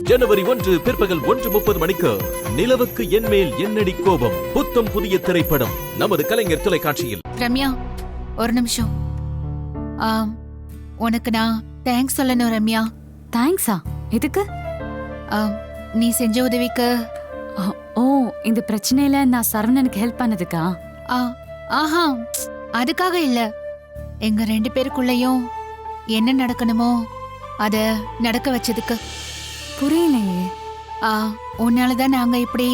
ஜனவரி 1 பிற்பகல் 1:30 மணிக்கு நிலவுக்கு என்மேல் என்னடி கோபம் புத்தம் புதிய திரைப்படம் நமது கலைஞர் தொலைக்காட்சியில். ரம்யா, ஒரு நிமிஷம். உனக்கு நான் தேங்க்ஸ் சொல்லணும் ரம்யா. தேங்க்ஸா? எதுக்கு? நீ செஞ்ச உதவிக்கு. ஓ, இந்த பிரச்சனையில நான் சரவணனுக்கு ஹெல்ப் பண்ணதுக்கா? ஆஹா, அதுக்காக இல்ல. எங்க 2 பேருக்குள்ளயும் என்ன நடக்கணுமோ அத நடக்க வச்சதுக்கு. புரியலையே. உன்னாலதான் நாங்க இப்படி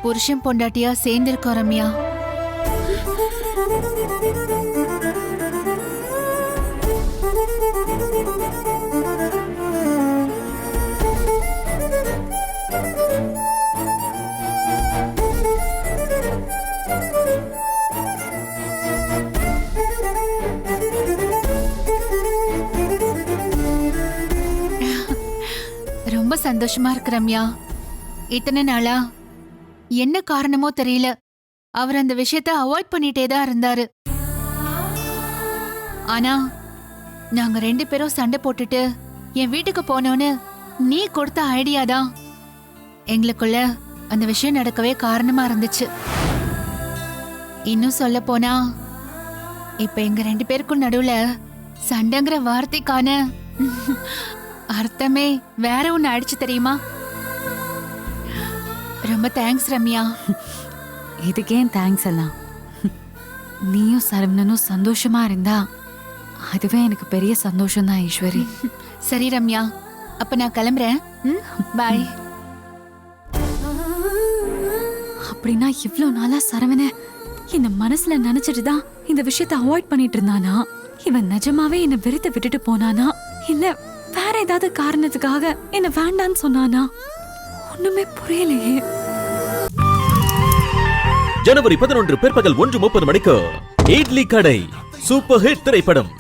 புருஷன் பொண்டாட்டியா சேர்ந்திருக்கோம் ரம்யா. ரொம்ப சந்தோஷமா இருக்கு ரம்யா. இத்தனை நாளா என்ன காரணமோ தெரியல, அவர் அந்த விஷயத்த அவாய்ட் பண்ணிட்டே தான் இருந்தாரு. ஆனா நாங்க 2 பேரும் சண்டை போட்டுட்டு என் வீட்டுக்கு போனோன்னு நீ கொடுத்த ஐடியா தான் எங்களுக்குள்ள அந்த விஷயம் நடக்கவே காரணமா இருந்துச்சு. இன்னும் சொல்ல போனா இப்ப எங்க 2 பேருக்கும் நடுவுல சண்டைங்கிற வார்த்தைக்கான அர்த்தமே வேற ஒண்ணு ஆயிடுச்சு தெரியுமா? ரொம்ப தேங்க்ஸ் ரம்யா. இதுக்கேன் தேங்க்ஸ் எல்லாம்? நீயும் சரவணனும் சந்தோஷமா இருந்தா அதுவே எனக்கு பெரிய சந்தோஷம் தான் ஈஸ்வரி. சரி ரம்யா, அப்ப நான் கிளம்புறேன். பாய். அப்படின்னா இவ்ளோ நாளா சரவண இந்த மனசுல நினைச்சிட்டு தான் இந்த விஷயத்தை அவாய்ட் பண்ணிட்டு இருந்தானா? இவன் நிஜமாவே என்ன வெறுத்து விட்டுட்டு போனானா, இல்ல வேற ஏதாவது காரணத்துக்காக என்ன வேண்டான்னு சொன்னானா? ஒண்ணுமே புரியலையே. ஜனவரி 11 பிற்பகல் 1:30 மணிக்கு இட்லி கடை சூப்பர் ஹிட் திரைப்படம்